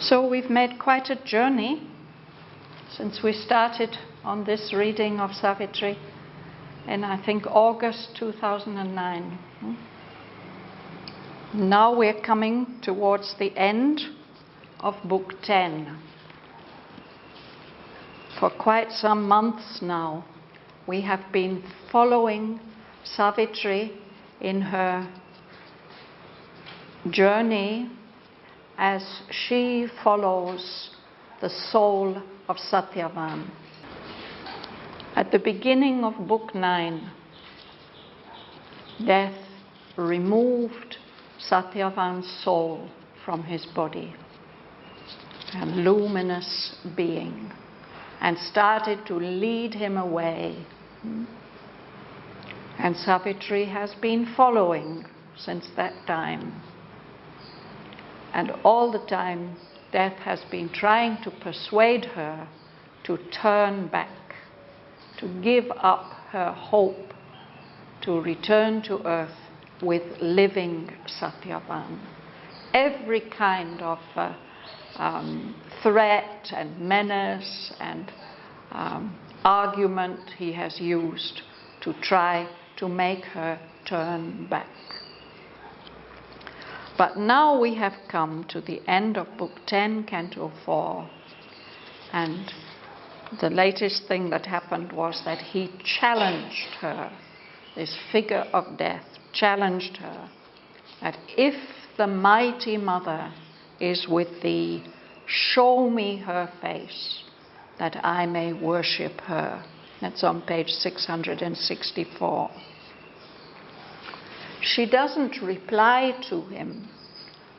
So we've made quite a journey since we started on this reading of Savitri in, I think, August 2009. Now we're coming towards the end of Book 10. For quite some months now, we have been following Savitri in her journey as she follows the soul of Shraddhavan. At the beginning of Book 9, death removed Shraddhavan's soul from his body, a luminous being, and started to lead him away. And Savitri has been following since that time. And all the time, death has been trying to persuade her to turn back, to give up her hope, to return to earth with living Shraddhavan. Every kind of threat and menace and argument he has used to try to make her turn back. But now we have come to the end of Book 10, Canto 4, and the latest thing that happened was that he challenged her, this figure of death, challenged her that if the mighty mother is with thee, show me her face, that I may worship her. That's on page 664. She doesn't reply to him,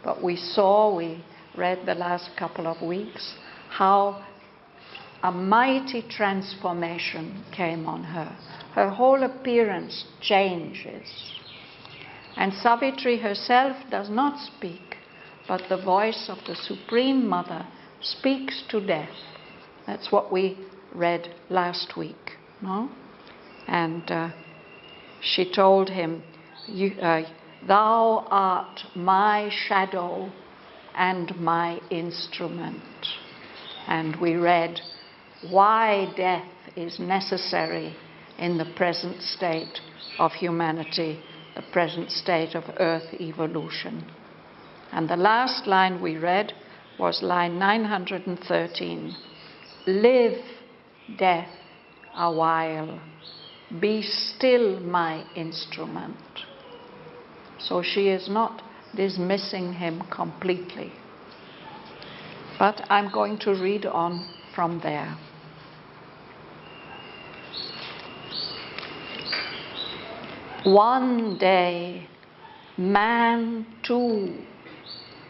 but we read the last couple of weeks, how a mighty transformation came on her. Her whole appearance changes. And Savitri herself does not speak, but the voice of the Supreme Mother speaks to death. That's what we read last week. No? And she told him, thou art my shadow and my instrument. And we read why death is necessary in the present state of humanity, the present state of earth evolution. And the last line we read was line 913. Live, death, a while. Be still my instrument. So she is not dismissing him completely. But I'm going to read on from there. One day, man too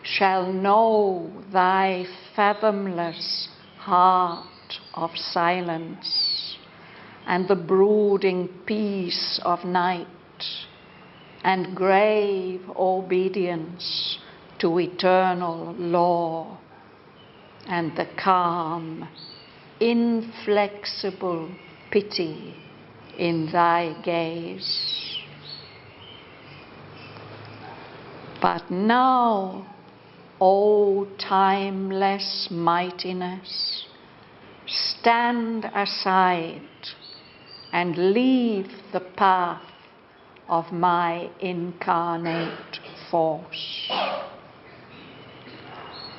shall know thy fathomless heart of silence and the brooding peace of night and grave obedience to eternal law and the calm, inflexible pity in thy gaze. But now, O timeless mightiness, stand aside and leave the path of my incarnate force.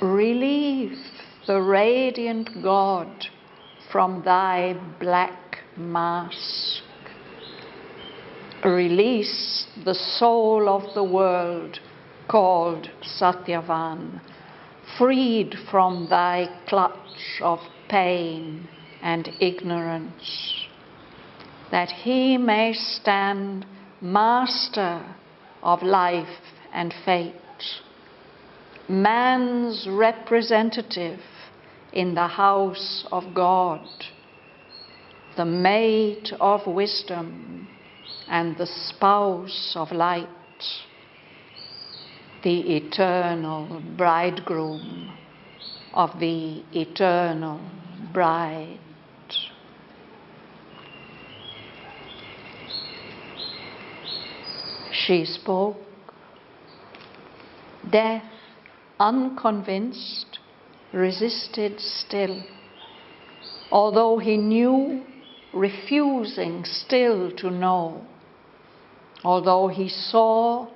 Relieve the radiant God from thy black mask. Release the soul of the world called Shraddhavan, freed from thy clutch of pain and ignorance, that he may stand master of life and fate, man's representative in the house of God, the mate of wisdom and the spouse of light, the eternal bridegroom of the eternal bride. She spoke. Death, unconvinced, resisted still, although he knew, refusing still to know, although he saw,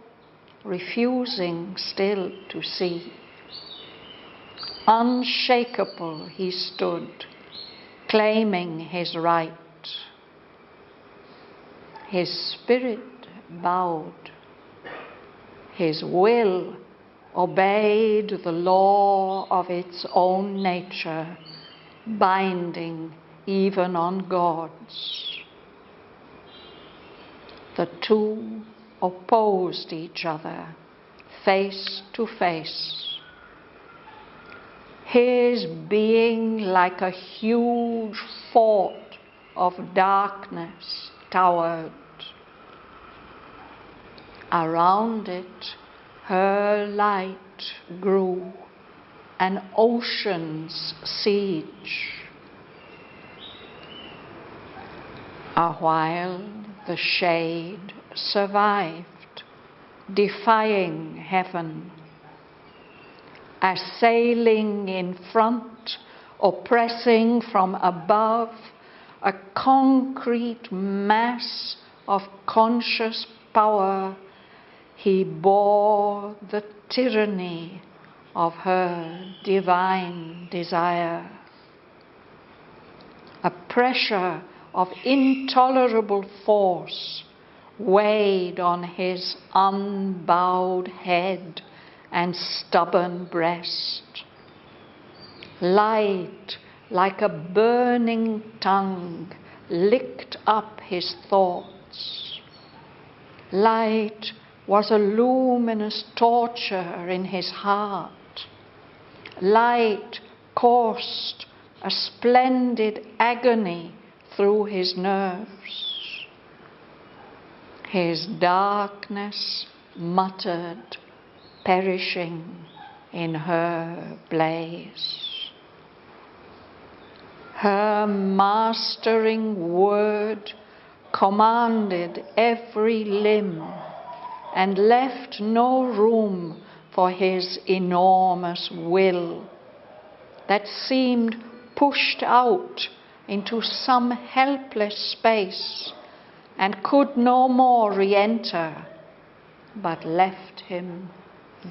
refusing still to see. Unshakable he stood, claiming his right. His spirit bowed. His will obeyed the law of its own nature, binding even on gods. The two opposed each other, face to face. His being like a huge fort of darkness towered. Around it, her light grew, an ocean's siege. A while the shade survived, defying heaven, assailing in front, oppressing from above, a concrete mass of conscious power. He bore the tyranny of her divine desire. A pressure of intolerable force weighed on his unbowed head and stubborn breast. Light, like a burning tongue, licked up his thoughts. Light was a luminous torture in his heart. Light coursed a splendid agony through his nerves. His darkness muttered, perishing in her blaze. Her mastering word commanded every limb and left no room for his enormous will that seemed pushed out into some helpless space and could no more re-enter, but left him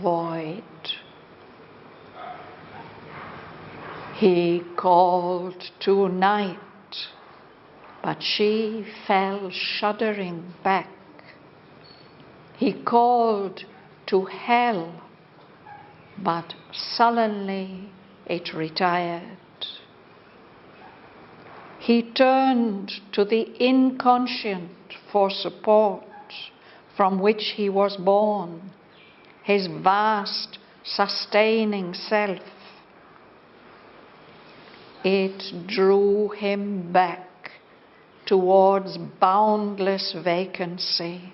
void. He called to night, but she fell shuddering back. He called to hell, but sullenly it retired. He turned to the inconscient for support from which he was born, his vast sustaining self. It drew him back towards boundless vacancy,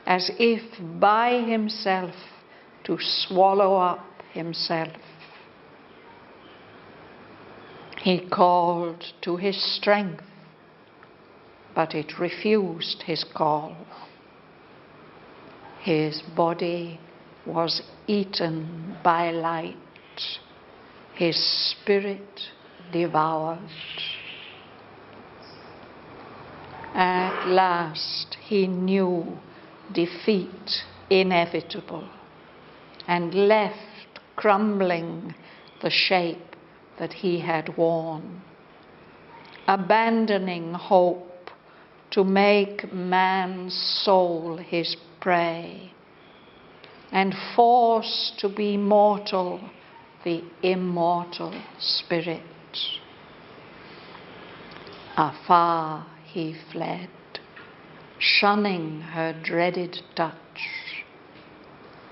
as if by himself to swallow up himself. He called to his strength, but it refused his call. His body was eaten by light, his spirit devoured. At last he knew defeat inevitable and left crumbling the shape that he had worn, abandoning hope to make man's soul his prey, and forced to be mortal the immortal spirit. Afar he fled, shunning her dreaded touch,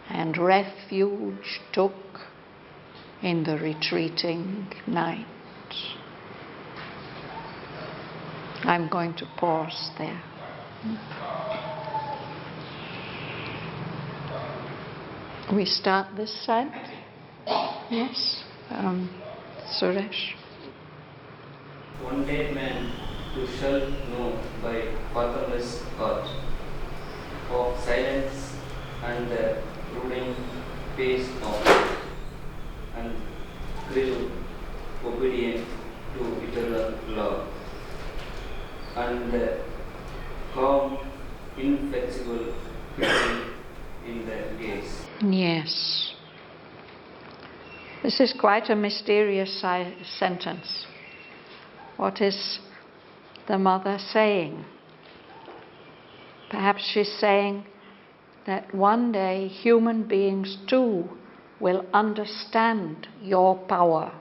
and refuge took in the retreating night. I'm going to pause there. We start this side? Yes? Suresh? One dead man who shall know by fathomless heart of silence and the brooding face now, and grill inflexible pity in their gaze. Yes. This is quite a mysterious sentence. What is the mother saying? Perhaps she's saying that one day human beings too will understand your power,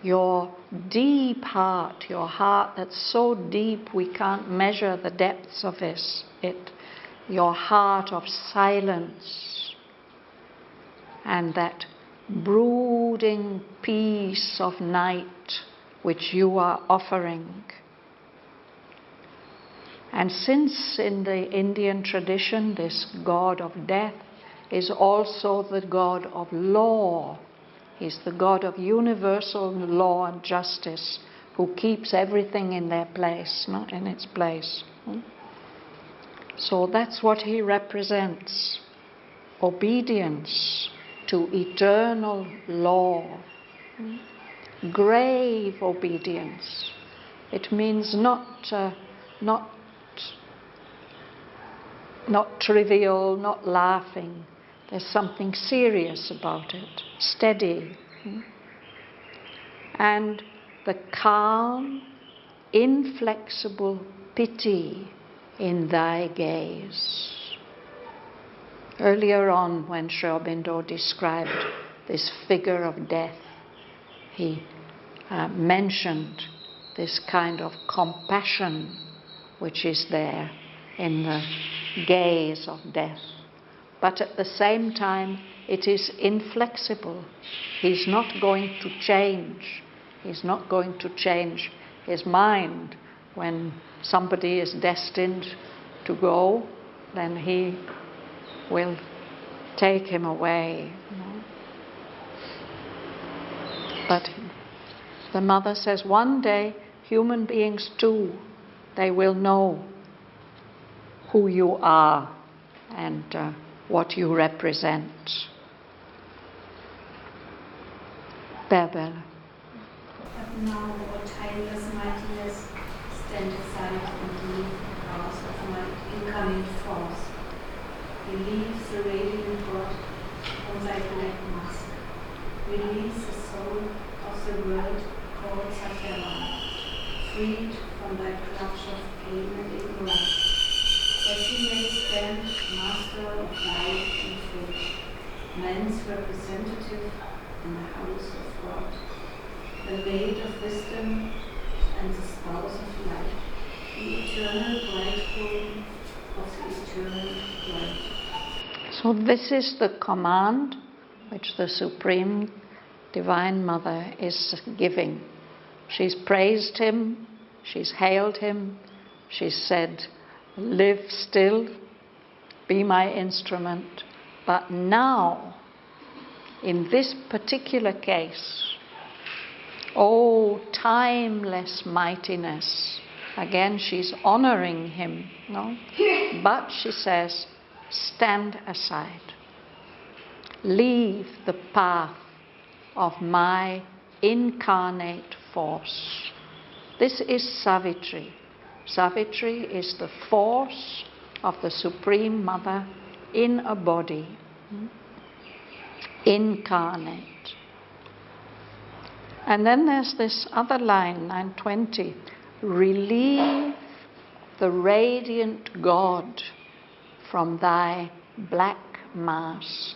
your deep heart, your heart that's so deep we can't measure the depths of it, your heart of silence, and that brooding peace of night which you are offering. And since in the Indian tradition this god of death is also the god of law, he's the god of universal law and justice, who keeps everything in their place, not in its place. So that's what he represents: obedience to eternal law. Grave obedience. It means not trivial, not laughing. There's something serious about it, steady. And the calm, inflexible pity in thy gaze. Earlier on, when Sri Aurobindo described this figure of death, he mentioned this kind of compassion which is there in the gaze of death. But at the same time, it is inflexible. He's not going to change. He's not going to change his mind. When somebody is destined to go, then he will take him away. But the mother says, one day human beings too, they will know who you are and what you represent. Bebel. But now, O timeless mightiness, stand aside and leave the house of my incoming force. Release the radiant God from thy black mask. Release the soul of the world called Shraddhavan, freed from thy clutch of pain and ignorance, that he may stand master of life and fate, man's representative in the house of God, the maid of wisdom and the spouse of life, the eternal bridegroom of the eternal bride. So this is the command which the Supreme Divine Mother is giving. She's praised him, she's hailed him, she's said, live still, be my instrument. But now, in this particular case, oh, timeless mightiness. Again, she's honoring him, no? But she says, stand aside. Leave the path of my incarnate force. This is Savitri. Savitri is the force of the Supreme Mother in a body, incarnate. And then there's this other line, 920, relieve the radiant God from thy black mask.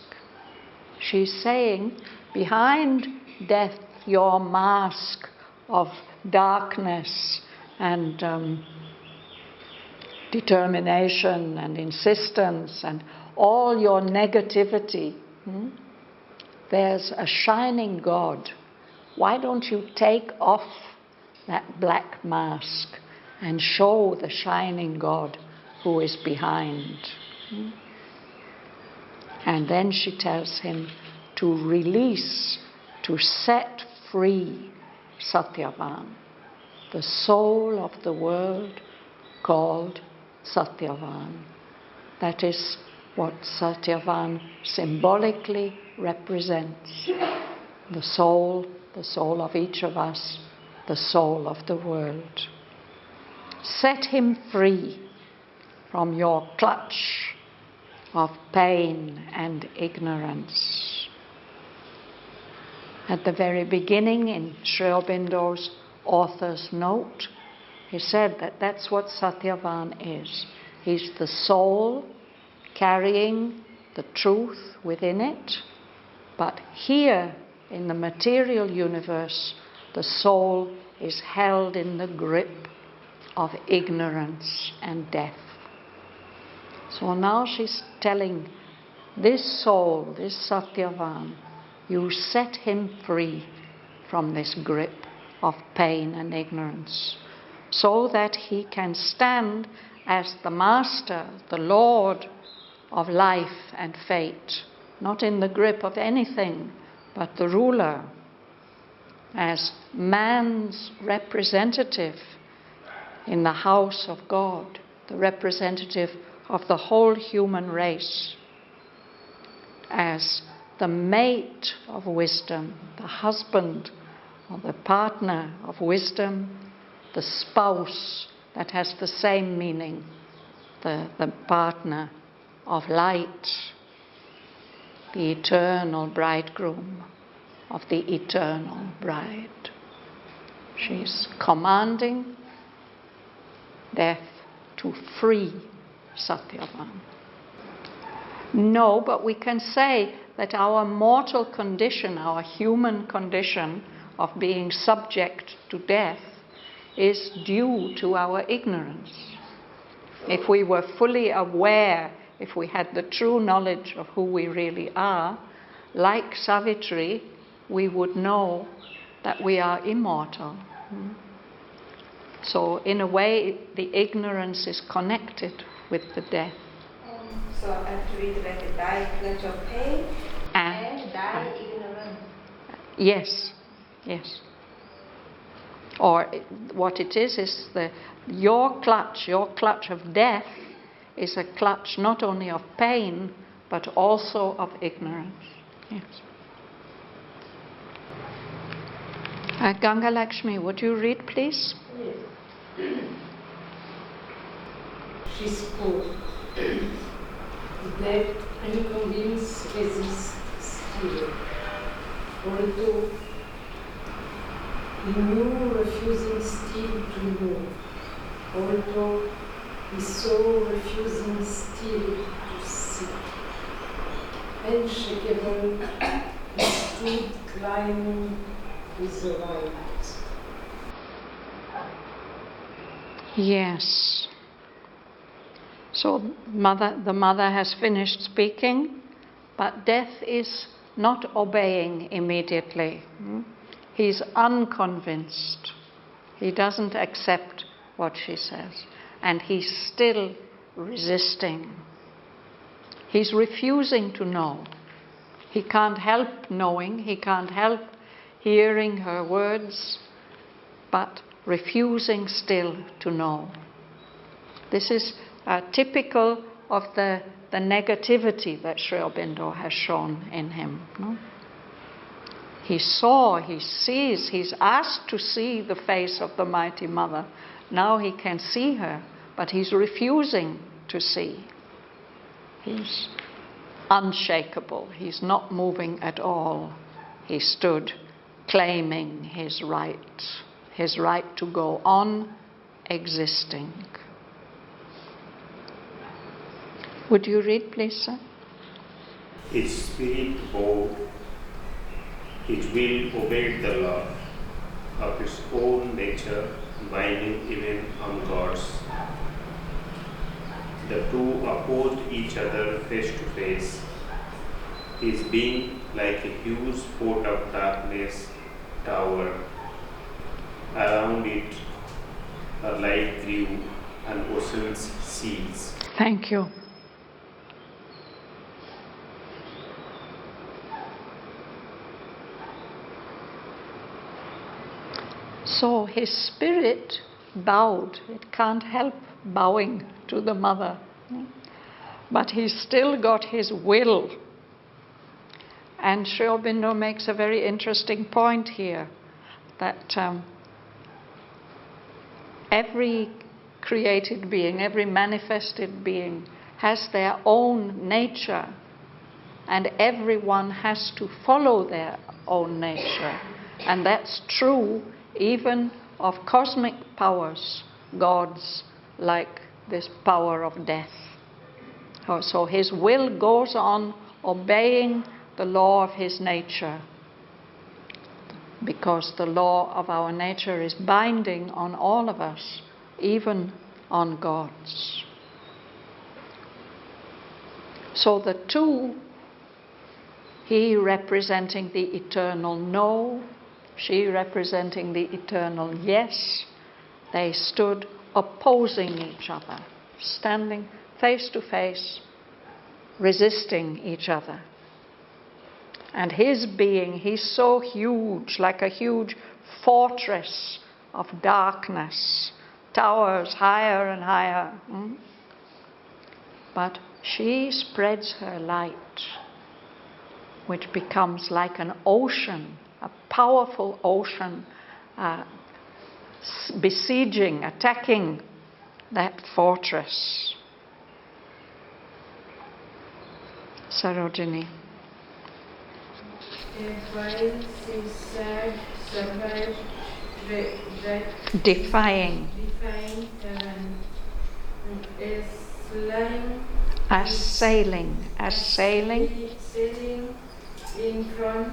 She's saying, behind death, your mask of darkness and determination and insistence and all your negativity, there's a shining God. Why don't you take off that black mask and show the shining God who is behind? And then she tells him to release, to set free Shraddhavan, the soul of the world called Shraddhavan. That is what Shraddhavan symbolically represents. The soul of each of us, the soul of the world. Set him free. from your clutch of pain and ignorance. At the very beginning, in Sri Aurobindo's author's note, he said that that's what Shraddhavan is. He's the soul carrying the truth within it, but here in the material universe, the soul is held in the grip of ignorance and death. So now she's telling this soul, this Shraddhavan, you set him free from this grip of pain and ignorance, so that he can stand as the master, the Lord of life and fate, not in the grip of anything, but the ruler, as man's representative in the house of God, the representative of the whole human race, as the mate of wisdom, the husband or the partner of wisdom, the spouse that has the same meaning, the partner of light, the eternal bridegroom of the eternal bride. She's commanding death to free Shraddhavan. No, but we can say that our mortal condition, our human condition of being subject to death, is due to our ignorance. If we were fully aware, if we had the true knowledge of who we really are, like Savitri, we would know that we are immortal. So in a way, the ignorance is connected with the death. So I have to read it like a die clutch of pain And die ignorance. yes, yes. Or what it is your clutch of death is a clutch not only of pain, but also of ignorance. Yes. Ganga Lakshmi, would you read, please? Yes. She spoke. That unconvinced resist still, although he knew refusing still to know, although he saw refusing still to see. Unshakable, he stood climbing with the right. Yes. So the mother has finished speaking, but death is not obeying immediately. He's unconvinced. He doesn't accept what she says. And he's still resisting. He's refusing to know. He can't help knowing. He can't help hearing her words, but refusing still to know. This is typical of the negativity that Sri Aurobindo has shown in him. No? He saw, he sees, he's asked to see the face of the Mighty Mother. Now he can see her, but he's refusing to see. He's unshakable. He's not moving at all. He stood claiming his right to go on existing. Would you read, please, sir? His spirit bowed, his will obeyed the law of its own nature, binding even on God's. The two opposed each other face to face, his being like a huge fort of darkness tower. Around it a light grew and oceans seas. Thank you. So his spirit bowed. It can't help bowing to the mother. But he's still got his will. And Sri Aurobindo makes a very interesting point here, that every created being, every manifested being has their own nature, and everyone has to follow their own nature. And that's true even of cosmic powers, gods like this power of death. So his will goes on obeying the law of his nature, because the law of our nature is binding on all of us, even on gods. So the two, he representing the eternal no, she representing the eternal yes, they stood opposing each other, standing face to face, resisting each other. And his being, he's so huge, like a huge fortress of darkness, towers higher and higher. But she spreads her light, which becomes like an ocean, a powerful ocean, besieging, attacking that fortress. Sarojini. While she said, survived, Defying. heaven, is flying, Assailing. sailing in front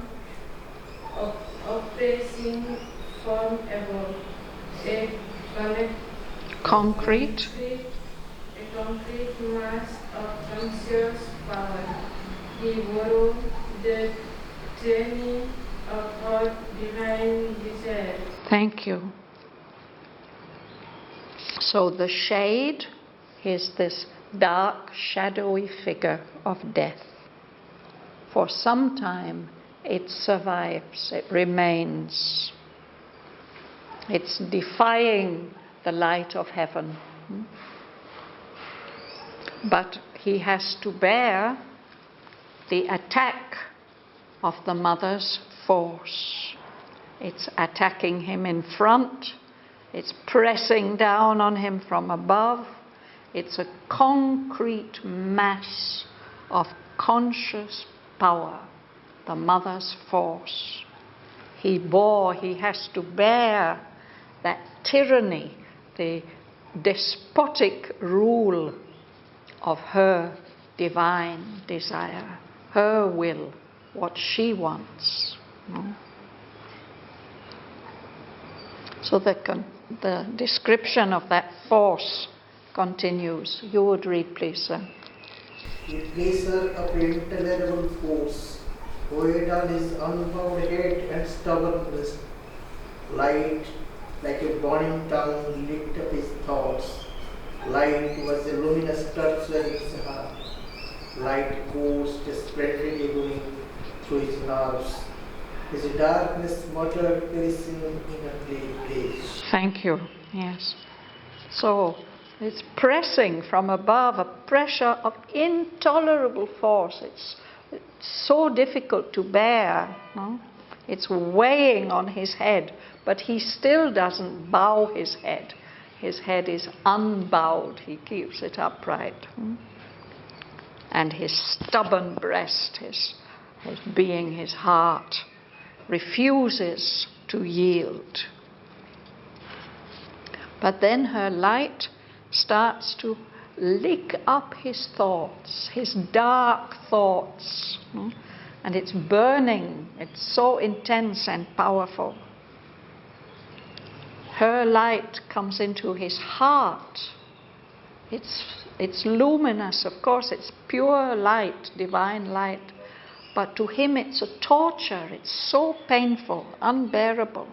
of oppressing from above, a concrete mass of conscious power. He borrowed the training of her divine desire. Thank you. So the shade is this dark, shadowy figure of death. For some time it survives, it remains. It's defying the light of heaven. But he has to bear the attack of the mother's force. It's attacking him in front, it's pressing down on him from above. It's a concrete mass of conscious power, the mother's force. He has to bear that tyranny, the despotic rule of her divine desire, her will, what she wants. So the description of that force continues. You would read, please, sir. It gives her a intolerable force, weighed on his unbowed head and stubborn breast. Light, like a burning tongue, lit up his thoughts. Light was a luminous touch in his heart. Light coursed splendidly going through his nerves. His darkness muttered caressing in a place. Thank you. Yes. So it's pressing from above, a pressure of intolerable force. It's so difficult to bear. No? It's weighing on his head, but he still doesn't bow his head. His head is unbowed. He keeps it upright. And his stubborn breast, his being, his heart, refuses to yield. But then her light starts to lick up his thoughts, his dark thoughts. And it's burning, it's so intense and powerful. Her light comes into his heart. It's luminous, of course, it's pure light, divine light. But to him it's a torture, it's so painful, unbearable.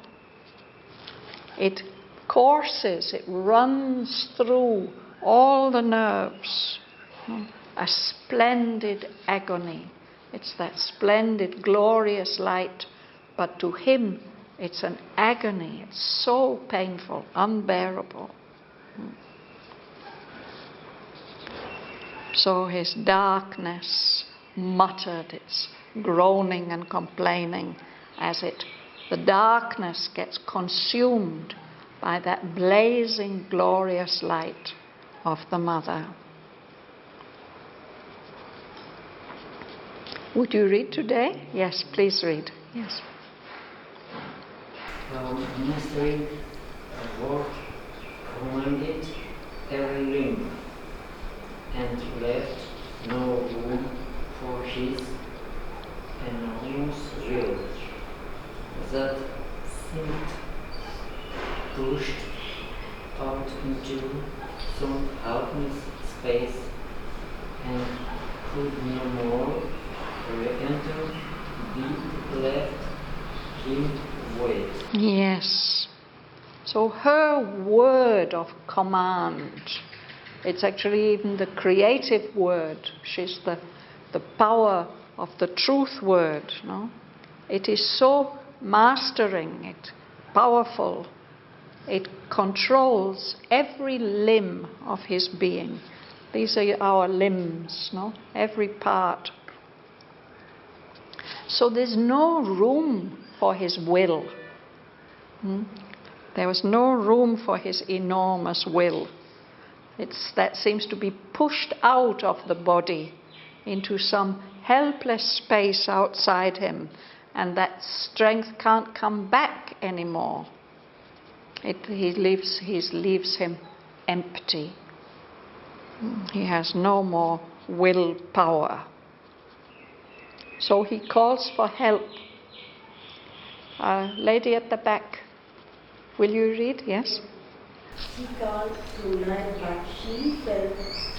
It courses, it runs through all the nerves. A splendid agony. It's that splendid, glorious light. But to him it's an agony, it's so painful, unbearable. So his darkness muttered, it's groaning and complaining as the darkness gets consumed by that blazing, glorious light of the Mother. Would you read today? Yes, please read. Yes. Ministering word commanded every limb and left no room for his enormous will that seemed pushed out into some helpless space and could no more re-enter, be left him wait. Yes. So her word of command, it's actually even the creative word. She's the power of the truth word. No? It is so mastering, it powerful. It controls every limb of his being. These are our limbs, no? Every part. So there's no room for his will. There was no room for his enormous will. That seems to be pushed out of the body into some helpless space outside him, and that strength can't come back anymore. He leaves him empty. He has no more willpower. So he calls for help. Lady at the back, will you read? Yes? He called to night, but she fell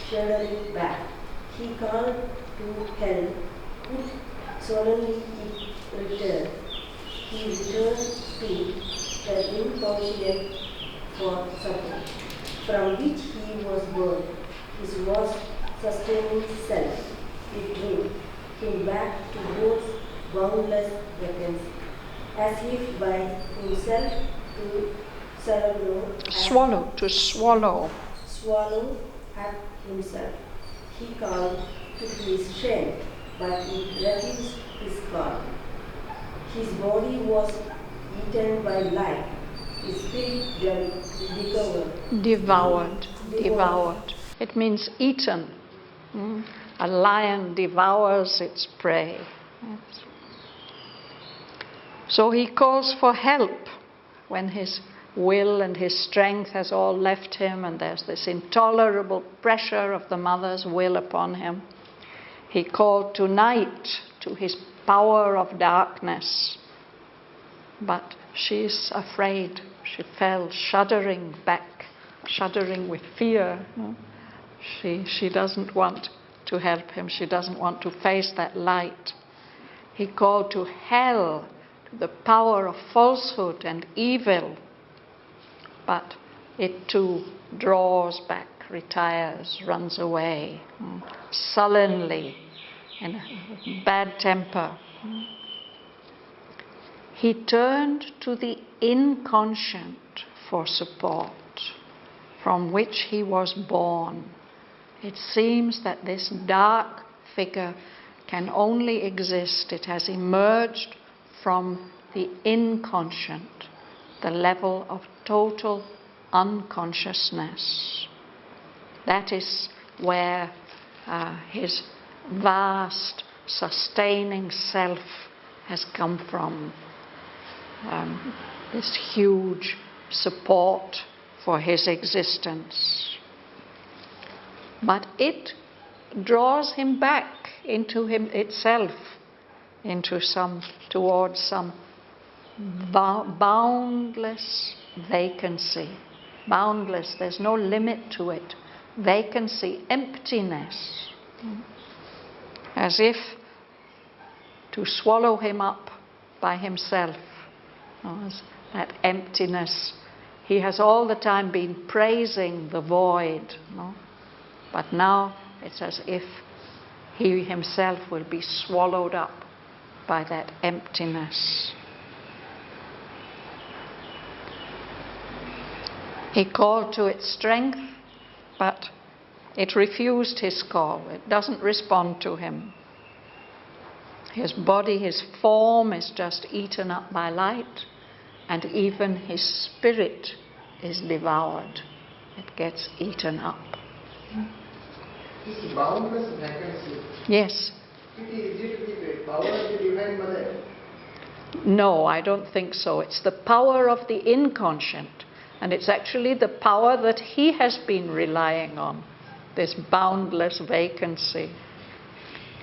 shuddering back. He called to hell, would solemnly return. He returned to the inconscient for supper, from which he was born. His was sustaining self. It drew him back towards boundless vacancy, as if by himself to swallow at himself. He called to his strength, but he refused his call. His body was eaten by life, his spirit devoured. It means eaten. A lion devours its prey. Yes. So he calls for help when his will and his strength has all left him, and there's this intolerable pressure of the mother's will upon him. He called to night, to his power of darkness, but she's afraid. She fell shuddering back, shuddering with fear. She doesn't want to help him. She doesn't want to face that light. He called to hell, to the power of falsehood and evil, but it too draws back, retires, runs away, sullenly, in a bad temper. He turned to the inconscient for support, from which he was born. It seems that this dark figure can only exist. It has emerged from the inconscient, the level of total unconsciousness. That is where his vast, sustaining self has come from. This huge support for his existence. But it draws him back into him itself, towards some boundless vacancy. Boundless, there's no limit to it. Vacancy, emptiness. As if to swallow him up by himself. That emptiness. He has all the time been praising the void. But now it's as if he himself will be swallowed up by that emptiness. He called to its strength, but it refused his call. It doesn't respond to him. His body, his form is just eaten up by light, and even his spirit is devoured. It gets eaten up. This boundless vacancy, Yes. is it the power of the Divine Mother? No, I don't think so. It's the power of the inconscient. And it's actually the power that he has been relying on, this boundless vacancy.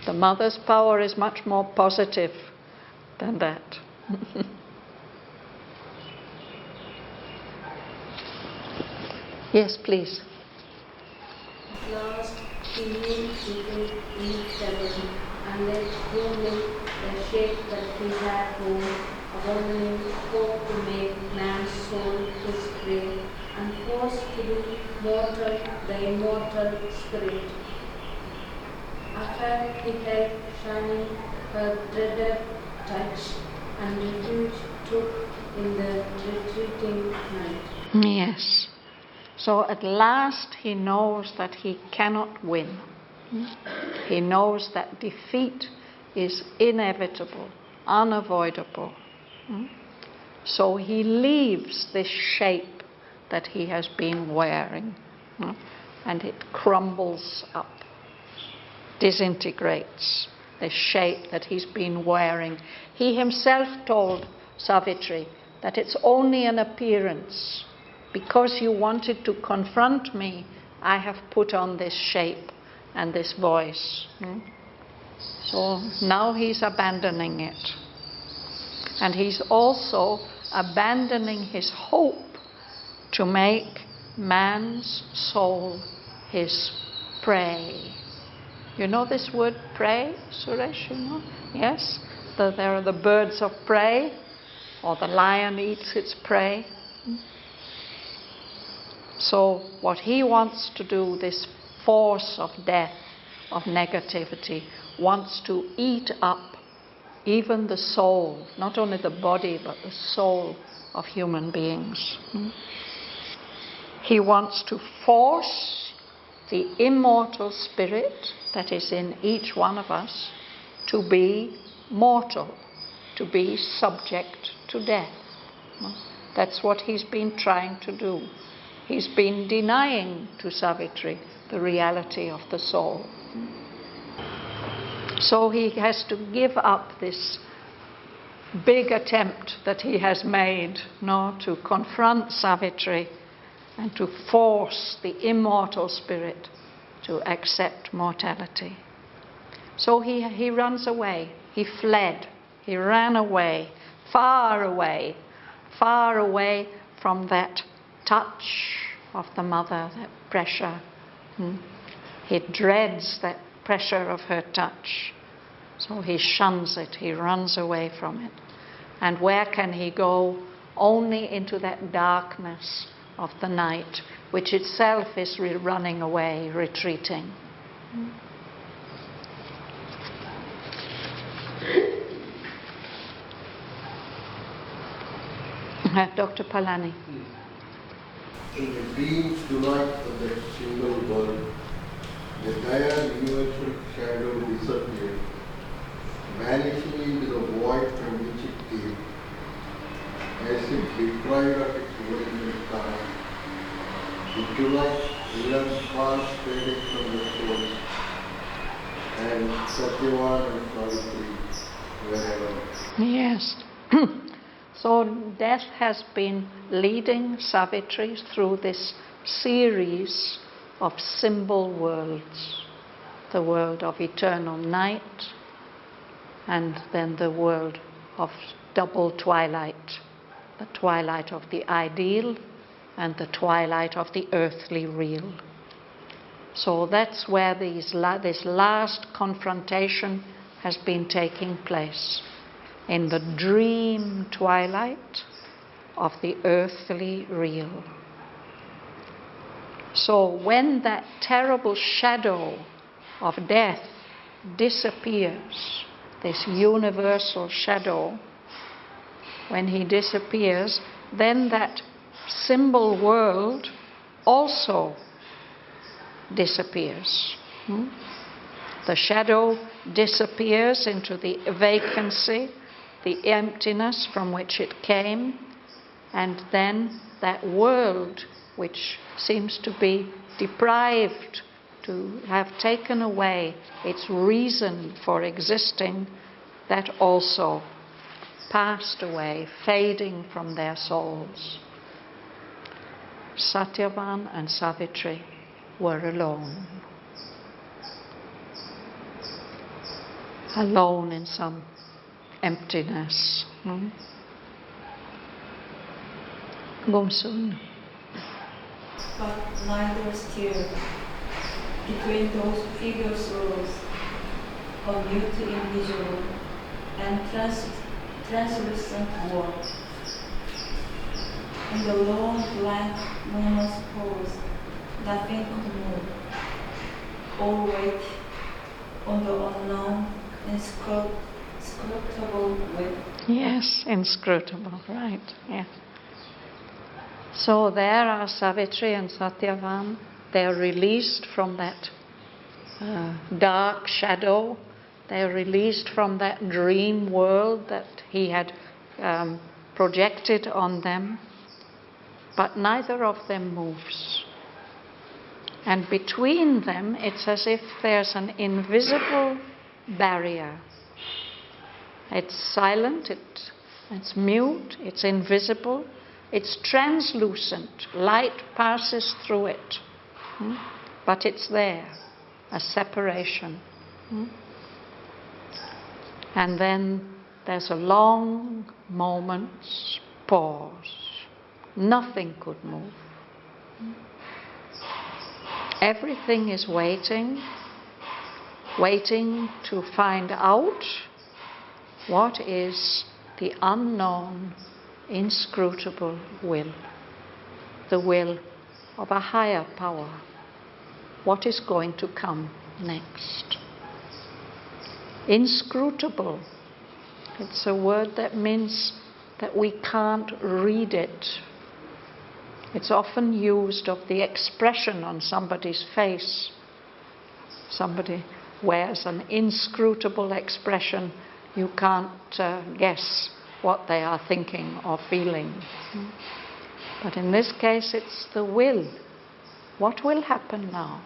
The mother's power is much more positive than that. Yes, please. At last, he moved into each heaven, and let human the shape that he had borne, abandoning hope to make man's soul his prey, and forced to be mortal the immortal spirit. After he held shining her dreaded touch, and refuge took in the retreating night. Yes. So at last he knows that he cannot win. He knows that defeat is inevitable, unavoidable. So he leaves this shape that he has been wearing, and it crumbles up, disintegrates, the shape that he's been wearing. He himself told Savitri that it's only an appearance. Because you wanted to confront me, I have put on this shape and this voice. So now he's abandoning it. And he's also abandoning his hope to make man's soul his prey. You know this word prey, Suresh? You know? Yes? There are the birds of prey, or the lion eats its prey. So what he wants to do, this force of death, of negativity, wants to eat up even the soul, not only the body, but the soul of human beings. He wants to force the immortal spirit that is in each one of us to be mortal, to be subject to death. That's what he's been trying to do. He's been denying to Savitri the reality of the soul. So he has to give up this big attempt that he has made, to confront Savitri and to force the immortal spirit to accept mortality. So he runs away. He fled. He ran away, far away from that touch of the mother, that pressure. He dreads that pressure of her touch. So he shuns it, he runs away from it. And where can he go? Only into that darkness of the night, which itself is running away, retreating. Dr. Palani. In the dreams tonight of that single world, the dire universal shadow disappeared, vanishing into the void from which it came, as if deprived of its original time. The tonight learned fast fading from the soul, and Shraddhavan and Savitri wherever. Yes. So death has been leading Savitri through this series of symbol worlds. The world of eternal night, and then the world of double twilight. The twilight of the ideal and the twilight of the earthly real. So that's where this last confrontation has been taking place. In the dream twilight of the earthly real. So when that terrible shadow of death disappears, this universal shadow, when he disappears, then that symbol world also disappears. The shadow disappears into the vacancy, the emptiness from which it came, And then that world which seems to be deprived, to have taken away its reason for existing, that also passed away, fading from their souls. Shraddhavan and Savitri were alone. Alone in some emptiness. Gomsun. But neither stirred. Between those figures rose, of beauty invisible and translucent world. In the long, blank, moonless pose, nothing could move. All wait on the unknown, inscrutable will. Yes, inscrutable, right, yeah. So there are Savitri and Shraddhavan. They are released from that dark shadow. They are released from that dream world that he had projected on them. But neither of them moves. And between them, it's as if there's an invisible barrier. It's silent, it's mute, it's invisible, it's translucent. Light passes through it. But it's there, a separation. And then there's a long moment's pause. Nothing could move. Everything is waiting to find out what is the unknown, inscrutable will, the will of a higher power. What is going to come next? Inscrutable. It's a word that means that we can't read it. It's often used of the expression on somebody's face. Somebody wears an inscrutable expression. You can't guess what they are thinking or feeling. But in this case, it's the will. What will happen now?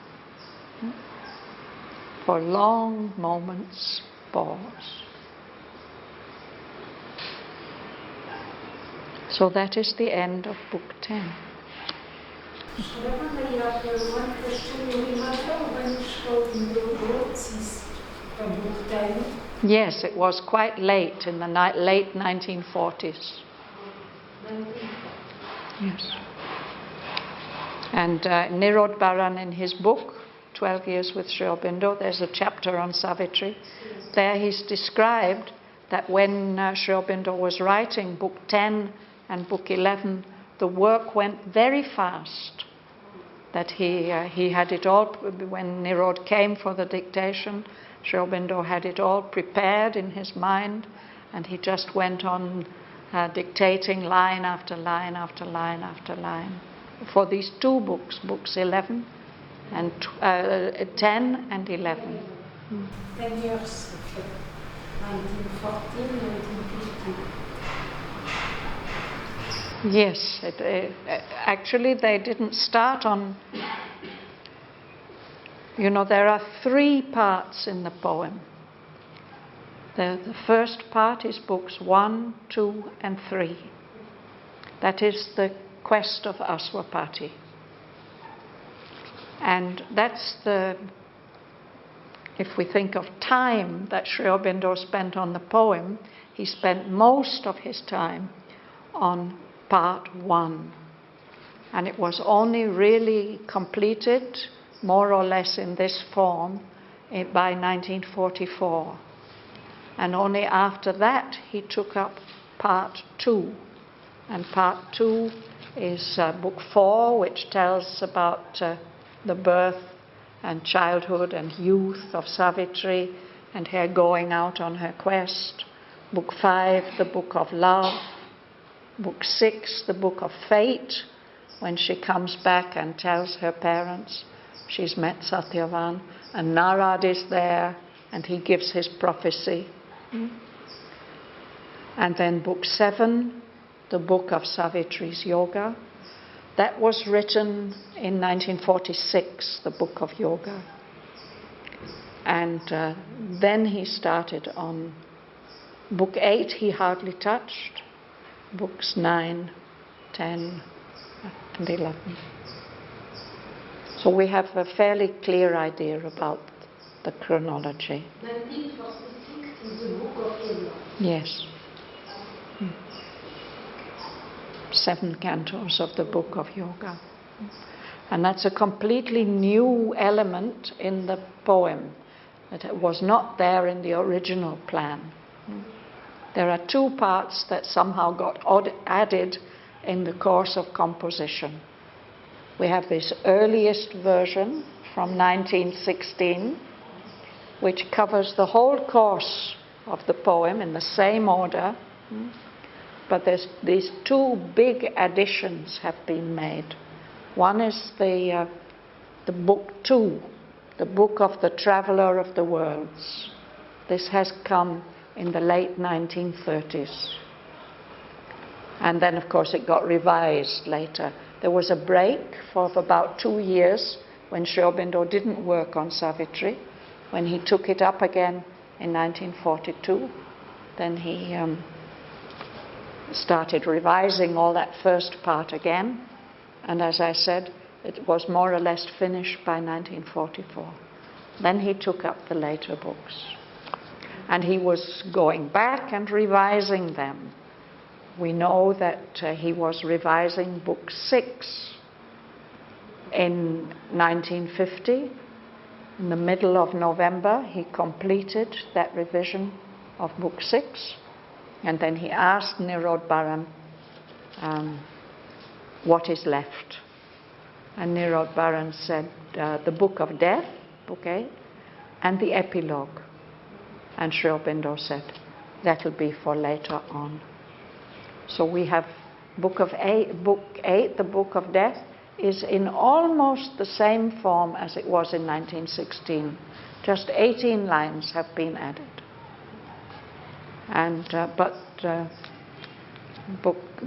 For long moments, pause. So that is the end of Book 10. Shraddhavan, I have one question. You remember when Shraddhavan wrote this Book 10? Yes, it was quite late in the late 1940s. Yes. And Nirod Baran, in his book, 12 Years with Sri Aurobindo, there's a chapter on Savitri. There he's described that when Sri Aurobindo was writing Book 10 and Book 11, the work went very fast. That he had it all, when Nirod came for the dictation, Sri Aurobindo had it all prepared in his mind, and he just went on dictating line after line after line after line for these two books, books 11 and 10 and 11. 10 years, 1914, 1915. Yes, actually they didn't start on, there are 3 parts in the poem. The first part is books 1, 2 and 3. That is the quest of Aswapati. And that's if we think of time that Sri Aurobindo spent on the poem, he spent most of his time on part 1. And it was only really completed, more or less in this form, by 1944. And only after that he took up part 2. And part 2 is book 4, which tells about the birth and childhood and youth of Savitri and her going out on her quest. Book 5, the book of love. Book 6, the book of fate, when she comes back and tells her parents she's met Shraddhavan, and Narad is there and he gives his prophecy. And then book 7 the book of Savitri's Yoga. That was written in 1946, the book of Yoga. And then he started on book 8, he hardly touched, books 9, 10, and 11. So we have a fairly clear idea about the chronology. 1946 is the book of Yoga. Yes. 7 cantos of the book of Yoga. And that's a completely new element in the poem that was not there in the original plan. There are 2 parts that somehow got added in the course of composition. We have this earliest version from 1916, which covers the whole course of the poem in the same order. But these 2 big additions have been made. One is the book 2, the book of the Traveller of the Worlds. This has come in the late 1930s. And then, of course, it got revised later. There was a break for about 2 years when Sri Aurobindo didn't work on Savitri. When he took it up again in 1942, then he started revising all that first part again. And as I said, it was more or less finished by 1944. Then he took up the later books. And he was going back and revising them. We know that he was revising book 6 in 1950. In the middle of November, he completed that revision of book 6. And then he asked Nirodbaran, what is left? And Nirodbaran said, the book of death, book 8, and the epilogue. And Sri Aurobindo said, that'll be for later on. So we have book 8, the book of death, is in almost the same form as it was in 1916. Just 18 lines have been added. And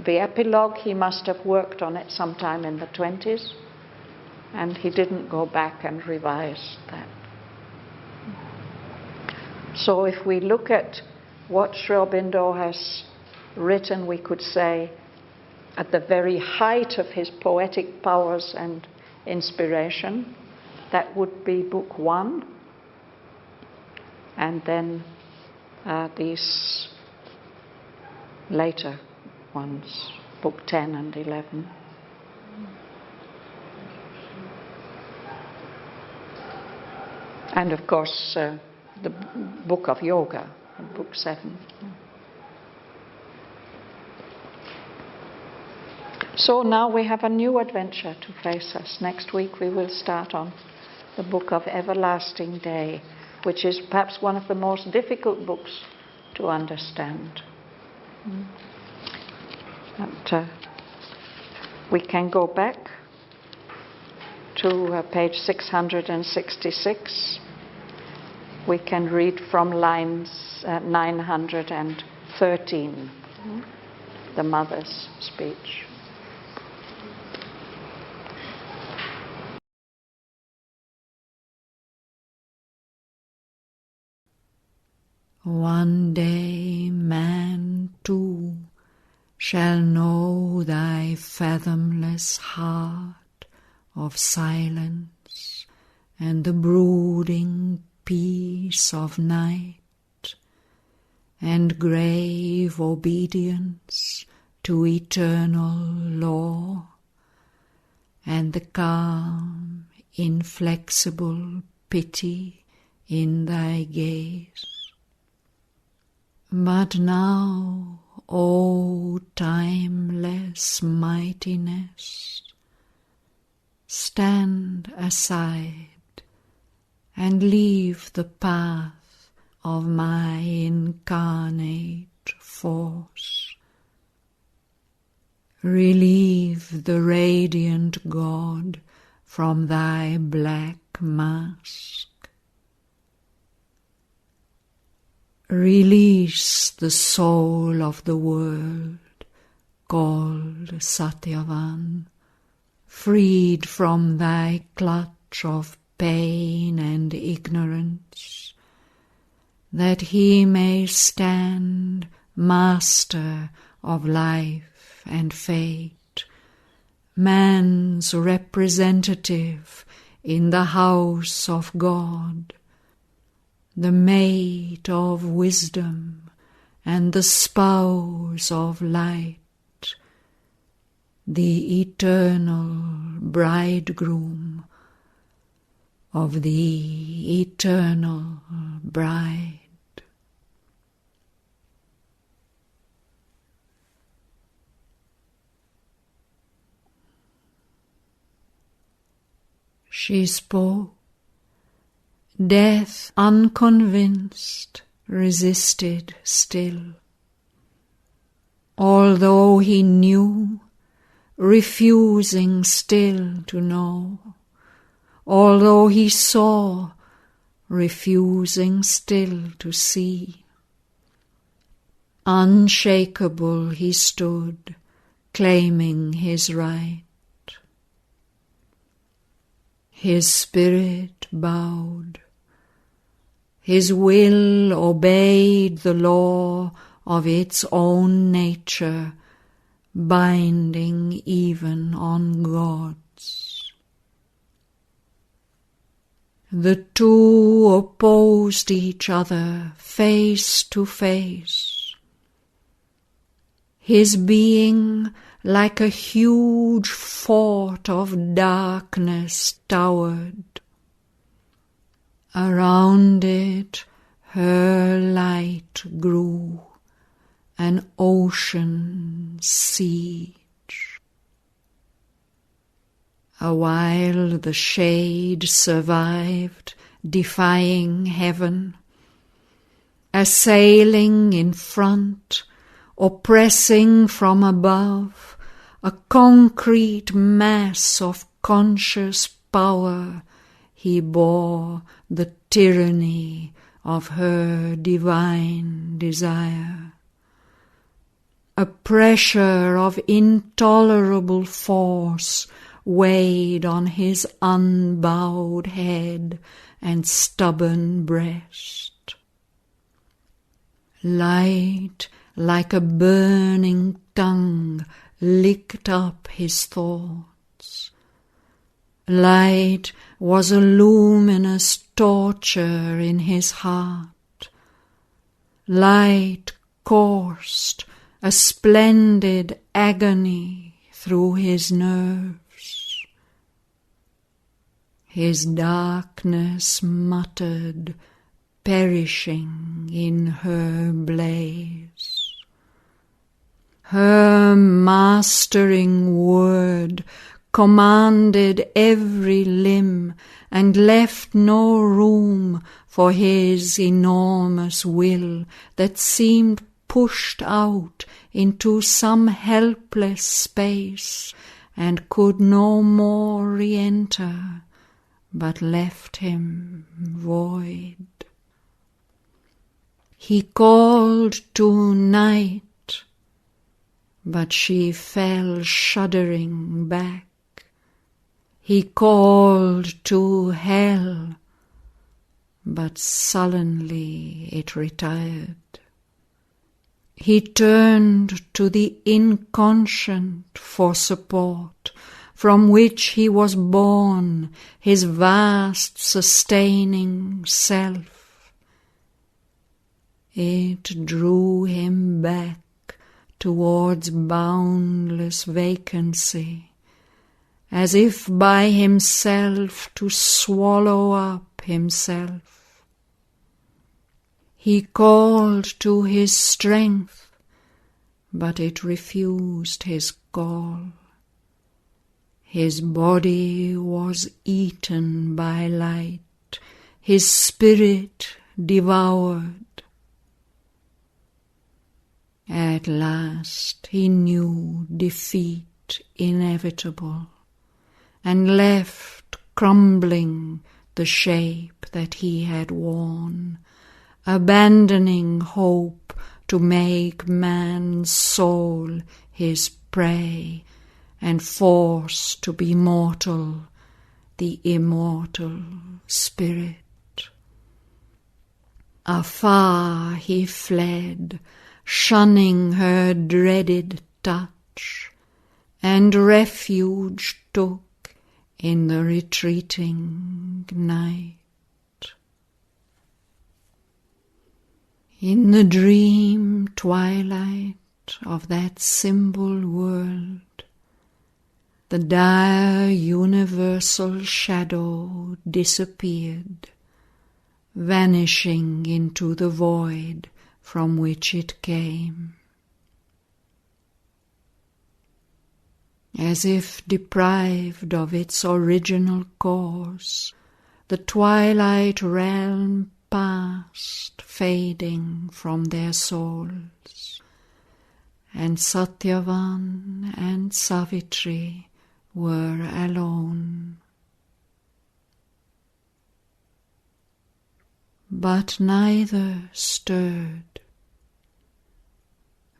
the epilogue, he must have worked on it sometime in the 20s, and he didn't go back and revise that. So if we look at what Sri Aurobindo has written, we could say at the very height of his poetic powers and inspiration, that would be book 1, and then these later ones, book 10 and 11. And of course the book of Yoga, book 7. So now we have a new adventure to face us. Next week we will start on the book of Everlasting Day, which is perhaps one of the most difficult books to understand. But we can go back to page 666. We can read from lines 913, the mother's speech. One day man too shall know thy fathomless heart of silence and the brooding peace of night and grave obedience to eternal law and the calm, inflexible pity in thy gaze. But now, O timeless mightiness, stand aside and leave the path of my incarnate force. Relieve the radiant God from thy black mask. Release the soul of the world called Shraddhavan, freed from thy clutch of pain and ignorance, that he may stand master of life and fate, man's representative in the house of God, the mate of wisdom and the spouse of light, the eternal bridegroom of the eternal bride. She spoke. Death, unconvinced, resisted still. Although he knew, refusing still to know. Although he saw, refusing still to see. Unshakable he stood, claiming his right. His spirit bowed. His will obeyed the law of its own nature, binding even on gods. The two opposed each other face to face. His being, like a huge fort of darkness, towered. Around it her light grew, an ocean siege. A while the shade survived, defying heaven, assailing in front, oppressing from above, a concrete mass of conscious power. He bore the tyranny of her divine desire. A pressure of intolerable force weighed on his unbowed head and stubborn breast. Light, like a burning tongue, licked up his thoughts. Light was a luminous torture in his heart. Light coursed a splendid agony through his nerves. His darkness muttered, perishing in her blaze. Her mastering word commanded every limb and left no room for his enormous will that seemed pushed out into some helpless space and could no more re-enter, but left him void. He called to night, but she fell shuddering back. He called to hell, but sullenly it retired. He turned to the inconscient for support, from which he was born, his vast sustaining self. It drew him back towards boundless vacancy, as if by himself to swallow up himself. He called to his strength, but it refused his call. His body was eaten by light, his spirit devoured. At last he knew defeat inevitable, and left crumbling the shape that he had worn, abandoning hope to make man's soul his prey and force to be mortal the immortal spirit. Afar he fled, shunning her dreaded touch, and refuge took in the retreating night. In the dream twilight of that symbol world, the dire universal shadow disappeared, vanishing into the void from which it came. As if deprived of its original course, the twilight realm passed, fading from their souls, and Shraddhavan and Savitri were alone. But neither stirred.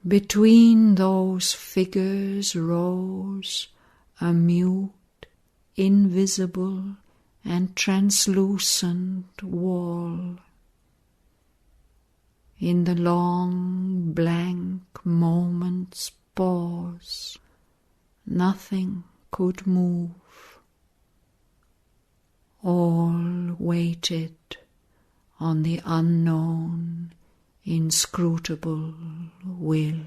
Between those figures rose a mute, invisible and translucent wall. In the long, blank moment's pause, nothing could move. All waited on the unknown, inscrutable will.